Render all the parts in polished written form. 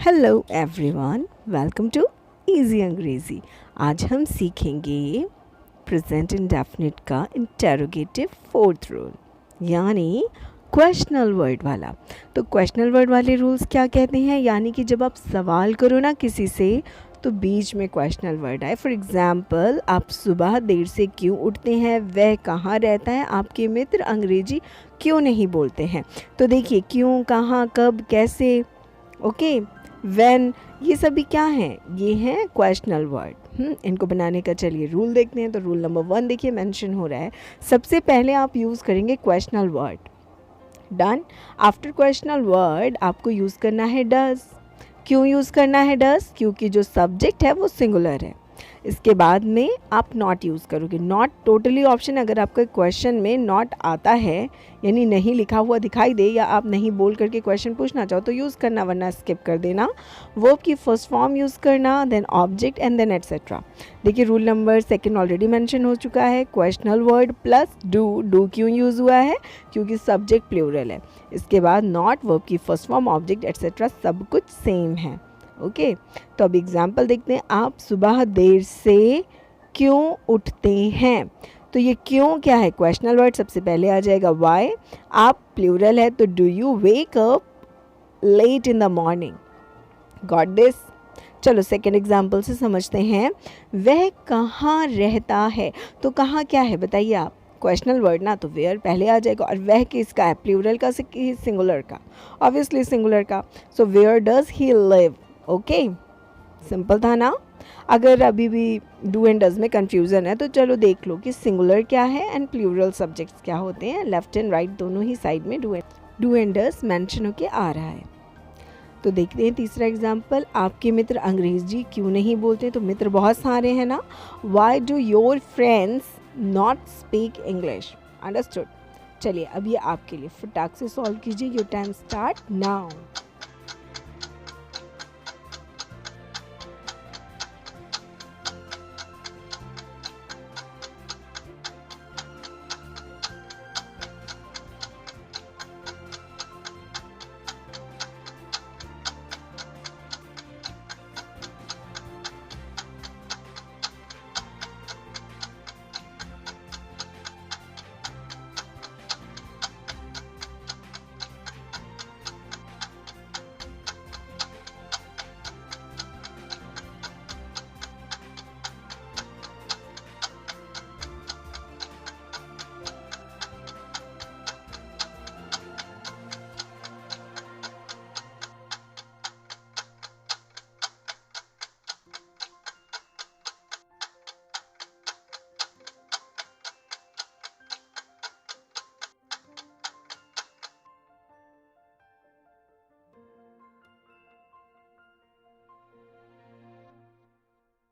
Hello everyone, welcome to easy Angrezi. आज हम सीखेंगे प्रेजेंट इंडेफिनिट का इंटेरोगेटिव फोर्थ रूल, यानी क्वेश्चनल वर्ड वाला। तो क्वेश्चनल वर्ड वाले रूल्स क्या कहते हैं, यानी कि जब आप सवाल करो ना किसी से तो बीच में क्वेश्चनल वर्ड आए। फॉर एग्ज़ाम्पल, आप सुबह देर से क्यों उठते हैं, वह कहाँ रहता है, आपके मित्र अंग्रेजी क्यों नहीं बोलते हैं। तो देखिए, क्यों, कहाँ, कब, कैसे, ओके, व्हेन, ये सभी क्या हैं, ये हैं क्वेश्चनल वर्ड। इनको बनाने का चलिए रूल देखते हैं। तो रूल नंबर 1 देखिए मेंशन हो रहा है। सबसे पहले आप यूज़ करेंगे क्वेश्चनल वर्ड। डन। आफ्टर क्वेश्चनल वर्ड आपको यूज़ करना है डज। क्यों यूज़ करना है डज? क्योंकि जो सब्जेक्ट है वो सिंगुलर है। इसके बाद में आप नॉट यूज़ करोगे। नॉट टोटली ऑप्शन, अगर आपके क्वेश्चन में नॉट आता है यानी नहीं लिखा हुआ दिखाई दे या आप नहीं बोल करके क्वेश्चन पूछना चाहो तो यूज़ करना, वरना स्किप कर देना। वर्ब की फर्स्ट फॉर्म यूज़ करना, then object and then etcetera. देखिए रूल नंबर 2 ऑलरेडी मेंशन हो चुका है। क्वेश्चनल वर्ड प्लस डू क्यों यूज़ हुआ है? क्योंकि सब्जेक्ट प्लूरल है। इसके बाद नॉट, वर्ब की फर्स्ट फॉर्म, ऑब्जेक्ट एट्सेट्रा सब कुछ सेम है। ओके, तो अब एग्जाम्पल देखते हैं। आप सुबह देर से क्यों उठते हैं? तो ये क्यों क्या है? क्वेश्चनल वर्ड सबसे पहले आ जाएगा वाई। आप प्लूरल है तो do you wake up late in the morning? Got this? चलो सेकेंड एग्जाम्पल से समझते हैं। वह कहाँ रहता है? तो कहाँ क्या है बताइए आप? क्वेश्चनल वर्ड ना, तो वेयर पहले आ जाएगा। और वह किसका है? प्लूरल का कि सिंगुलर का? ऑब्वियसली सिंगुलर का। So where does he live? Okay, simple था ना। अगर अभी भी डू एंड डज में कंफ्यूजन है तो चलो देख लो कि सिंगुलर क्या है एंड प्लूरल सब्जेक्ट्स क्या होते हैं। लेफ्ट एंड राइट दोनों ही साइड में डू एंड डज मेंशन होके आ रहा है। तो देखते हैं तीसरा एग्जाम्पल। आपके मित्र अंग्रेजी क्यों नहीं बोलते? तो मित्र बहुत सारे हैं ना। Why do your friends not speak English? Understood. चलिए अब ये आपके लिए फटाक से सॉल्व कीजिए। Your time start now.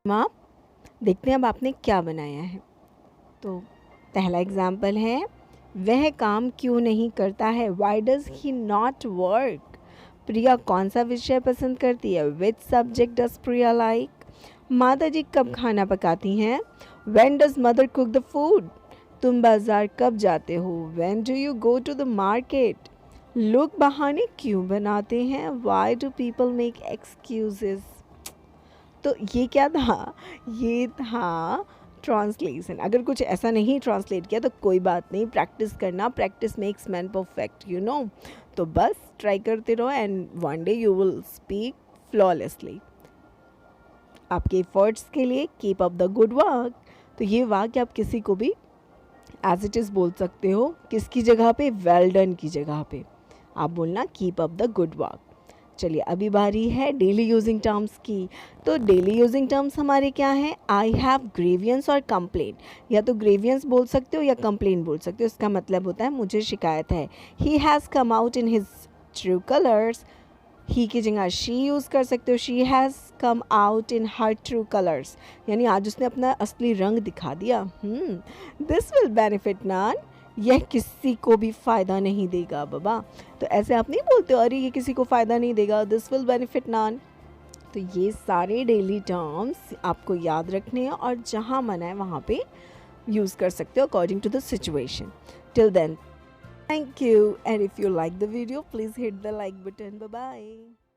माँ, देखते हैं अब आपने क्या बनाया है। तो पहला एग्जाम्पल है, वह काम क्यों नहीं करता है? Why does he not work? Priya कौन सा विषय पसंद करती है? Which subject does Priya like? माता जी कब खाना पकाती हैं? When does mother cook the food? तुम बाजार कब जाते हो? When do you go to the market? लोग बहाने क्यों बनाते हैं? Why do people make excuses? तो ये क्या था? ये था ट्रांसलेशन। अगर कुछ ऐसा नहीं ट्रांसलेट किया तो कोई बात नहीं, प्रैक्टिस करना। Practice makes man perfect, you know. तो बस ट्राई करते रहो and one day you will speak flawlessly. आपके एफर्ट्स के लिए keep up the good work. तो ये वाक्य आप किसी को भी एज इट इज़ बोल सकते हो। किसकी जगह पे? वेल डन की जगह पे आप बोलना keep up the good work. चलिए अभी बारी है डेली यूजिंग टर्म्स की। तो डेली यूजिंग टर्म्स हमारे क्या हैं? आई हैव ग्रेवियंस और कंप्लेन। या तो ग्रेवियंस बोल सकते हो या कंप्लेन बोल सकते हो। इसका मतलब होता है मुझे शिकायत है। He has come out in his true colours. ही की जगह शी यूज़ कर सकते हो। She has come out in her true colours, यानी आज उसने अपना असली रंग दिखा दिया। This will benefit none. यह किसी को भी फ़ायदा नहीं देगा बाबा। तो ऐसे आप नहीं बोलते हो अरे ये किसी को फ़ायदा नहीं देगा, दिस विल बेनिफिट नॉन। तो ये सारे डेली टर्म्स आपको याद रखने हैं और जहाँ मन है वहाँ पे यूज़ कर सकते हो according to the situation. Till then, thank you, and if you like the video please hit the like button. Bye bye.